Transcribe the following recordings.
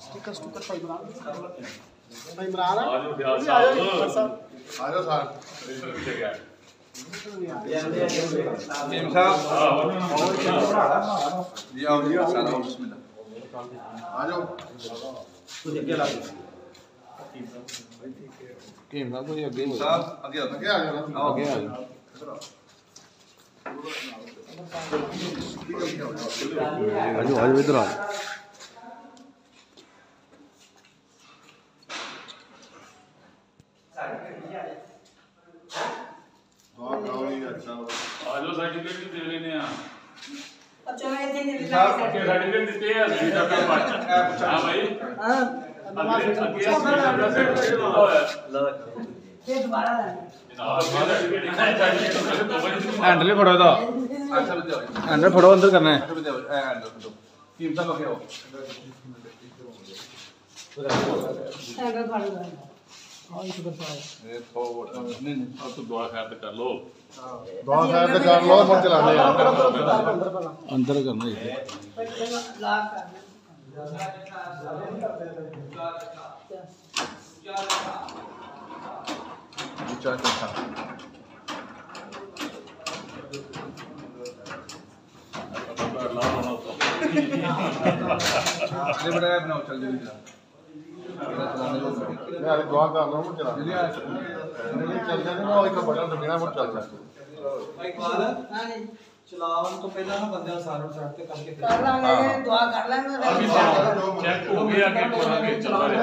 Sticker sticker भाई इमरान आजो sir जी आओ जी बिस्मिल्लाह आजो तुझे क्या लगे टीम साहब कोई आगे साहब आगे आ आज इधर आ आजो सर्टिफिकेट भी दे लेने हैं अच्छा मैं थे नहीं सर्टिफिकेट देते हैं हां भाई हां ये दोबारा हैंडल फड़ो दा हैंडल फड़ो अंदर करना है टीम साहब आगे आओ हैंडल फाड़ दो ये तो नहीं अब तो दुआ खैर कर लो दुआ खैर कर लो हम चला ले अंदर करना है लॉक कर अरे बड़ा बनाओ चल जल्दी यार दुआ कर लो हम चला जल्दी चल जाने ना एक बटन दबाना हम चल सकते इकबाल हां जी चलावन तो पहला ना बंदे सारों साथ पे करके कर लांगे दुआ कर लेंगे चेक हो गया कि आगे चल रहा है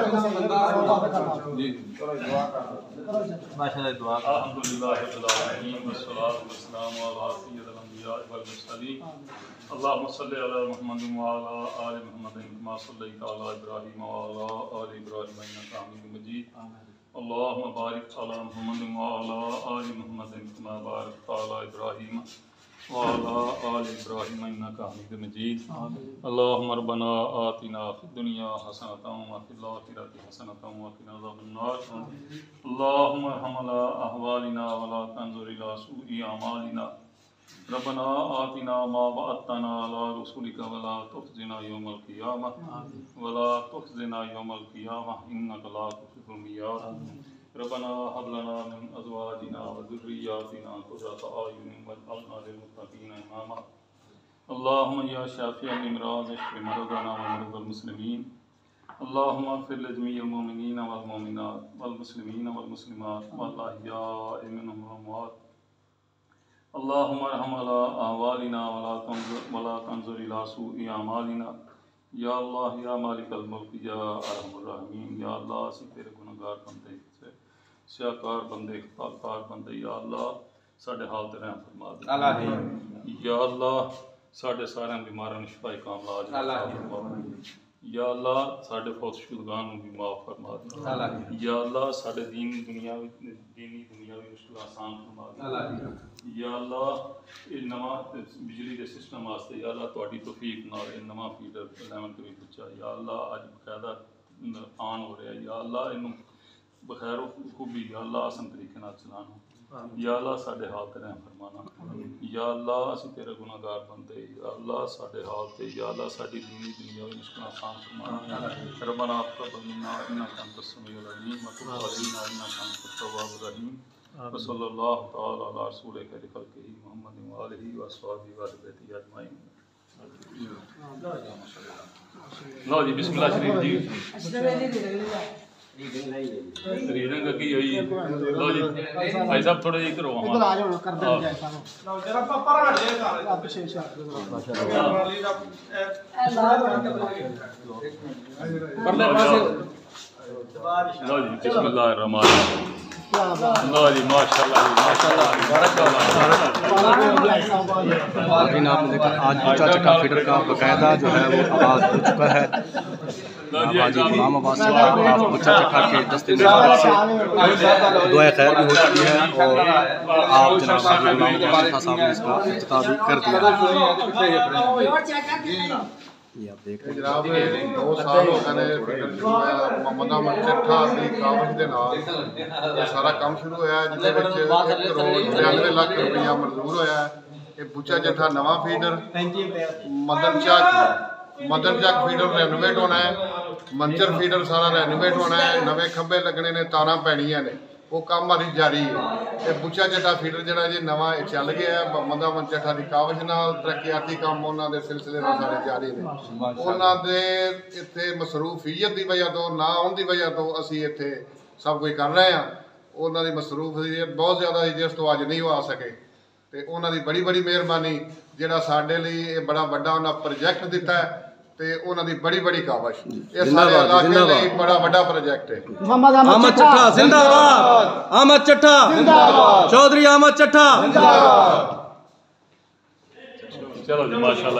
जी चलो दुआ कर माशाल्लाह दुआ अल्हम्दुलिल्लाह रब्बिल आलमीन वस्सलातु वस्सलामु अला सय्यिदिल अंबिया वल मुरसलीन अल्लाहुम्मा सल्लि अला मुहम्मद व अला आलि मुहम्मद कमा सल्लैता अला इब्राहीम व अला आलि इब्राहीम इन्नका हमीदुम मजीद अल्लाहुम्मा बारिक अला मुहम्मद व अला आलि मुहम्मद कमा बारकता अला इब्राहीम वअला आलि इब्राहीम इन्नका हमीदुम मजीद अल्लाहुम्मा रब्बना आतिना फिद दुनिया हसनतन व फिल आखिरति हसनतन व क़िना अज़ाबन्नार अल्लाहुम्मा अरहम अला अहवालिना व ला तंजुर इला सूइ अमालिना रब्बना आतिना मा वअदतना अला रसूलिका व ला तुख़ज़िना यौमल क़ियामह व ला तुख़ज़िना यौमल क़ियामह इन्नका ला तुख़्लिफ़ुल मियाद रब्बना हब लना मिन अज़वाजिना व ज़ुर्रिय्यातिना क़ुर्रता अयुनिन वजअलना लिल-मुत्तक़ीना इमामा अल्लाहुम्मा या शाफ़िअल इमराज़ इश्फ़ि मरज़ाना व मरज़ल मुस्लिमीन अल्लाहुम्मा इग़फ़िर लिजमीइल मुमिनीना वल मुमिनात वल मुस्लिमीना वल मुस्लिमात वल अहयाइ मिनहुम वल अमवात अल्लाहुम्मा अरहम अला अहवालिना व ला तंजुर इला सूइ अमालिना या अल्लाह या मालिकल मुल्क या अरहमुर राहिमीन या अल्लाह असीं तेरे गुनहगार बंदे सियाकार बंदे खताकार बंदे या अल्लाह साडे हाल ते रहम फरमा दे या अल्लाह साडे सारे बीमारां नूं शिफाए कामला या अल्लाह साडे फौतशुदगान नूं भी माफ़ फरमा दे या अल्लाह साडे दीनी दुनियावी मुश्किल आसान फरमा दे या अल्लाह ये नवा बिजली के सिस्टम वास्ते या अल्लाह तुहाडी तौफीक नाल ये नवा फीडर 11 करी बच्चा या अल्लाह अज बकायदा ऑन हो रहा है या अल्लाह इनू बखैर खूबी या अल्लाह आसान तरीके नाल चलाना या अल्लाह साडे हाल ते रहम फरमाना या अल्लाह असीं तेरे गुनाहगार बंदे या अल्लाह साडे हाल ते या अल्लाह साडी दीनी दुनियावी मुश्किल आसान फरमाना रब्बना तक़ब्बल मिन्ना इन्नका अंतस समीउल अलीम व तुब अलैना इन्नका अंतत तव्वाबुर रहीम व सल्लल्लाहु तआला अला रसूलिहि खैरिल मुहम्मद व आलिहि व अस्हाबिहि व अहलिhi अजमाइन लो जी बिस्मिल्लाह शरीफ जी रीडिंग की हुई लो जी भाई साहब थोड़ा जी करो इधर आ जाओ कर दे जय साहब लो जरा पर हट जाए सारे आप पीछे परले पासे लो जी बिस्मिल्लाहिर रहमानिर रहीम लो जी माशाल्लाह आपने देखा आज ऊंचा चक्का फीडर का बाकायदा जो है वो आवाज़ हो चुका है आबादी इमाम आबाद से आप ऊंचा चक्का के दस्ते से दुआ खैर भी हो चुकी है और आप जनाब साहब ने इसका इफ्तिताह भी कर दिया ये आप देख रहे हैं जनाब 2 साल हो गए फीडर शुरू होया मोहम्मद अहमद चट्ठा दी कावश दे नाल ये सारा काम शुरू होया जिसदे विच 1 करोड़ 92 लाख रुपया मंजूर होया ਇਹ ਬੁੱਚਾ ਚੱਠਾ ਨਵਾਂ ਫੀਡਰ, 35 ਰੁਪਏ ਮਦਨ ਚੱਕ ਫੀਡਰ ਰੈਨੋਵੇਟ ਹੋਣਾ ਹੈ, ਮੰਚਰ ਫੀਡਰ ਸਾਰਾ ਰੈਨੋਵੇਟ ਹੋਣਾ ਹੈ, ਨਵੇਂ ਖੰਭੇ ਲੱਗਣੇ ਨੇ, ਤਾਰਾਂ ਪੈਣੀਆਂ ਨੇ, ਉਹ ਕੰਮ ਅਜੇ ਜਾਰੀ ਹੈ। ਤੇ ਬੁੱਚਾ ਚੱਠਾ ਫੀਡਰ ਜਿਹੜਾ ਜੀ ਨਵਾਂ ਇਹ ਚੱਲ ਗਿਆ ਹੈ, ਮਦਨ ਚੱਠਾ ਦੀ ਕਾਬਜ਼ ਨਾਲ ਤਰੱਕੀਆਤੀ ਕੰਮ ਉਹਨਾਂ ਦੇ ਸਿਲਸਿਲੇ ਨਾਲ ਸਾਰੇ ਜਾਰੀ ਨੇ। ਉਹਨਾਂ ਦੇ ਇੱਥੇ ਮਸਰੂਫੀਅਤ ਦੀ ਵਜ੍ਹਾ ਤੋਂ, ਨਾ ਆਉਣ ਦੀ ਵਜ੍ਹਾ ਤੋਂ ਅਸੀਂ ਇੱਥੇ ਸਭ ਕੁਝ ਕਰ ਰਹੇ ਹਾਂ। ਉਹਨਾਂ ਦੀ ਮਸਰੂਫੀਅਤ ਬਹੁਤ ਜ਼ਿਆਦਾ ਸੀ ਜਿਸ ਤੋਂ ਅੱਜ ਨਹੀਂ ਉਹ ਆ ਸਕੇ, ਤੇ ਉਹਨਾਂ ਦੀ ਬੜੀ ਬੜੀ ਮਿਹਰਬਾਨੀ ਜਿਹੜਾ ਸਾਡੇ ਲਈ ਇਹ ਬੜਾ ਵੱਡਾ ਉਹਨਾਂ ਪ੍ਰੋਜੈਕਟ ਦਿੱਤਾ ਹੈ, ਤੇ ਉਹਨਾਂ ਦੀ ਬੜੀ ਬੜੀ ਕਾਬਜ਼। ਇਹ ਸਾਰੇ ਇਲਾਕੇ ਲਈ ਬੜਾ ਵੱਡਾ ਪ੍ਰੋਜੈਕਟ ਹੈ। अहमद चट्ठा जिंदाबाद, अहमद चट्ठा जिंदाबाद, चौधरी अहमद चट्ठा जिंदाबाद। चलो जी माशाल्लाह।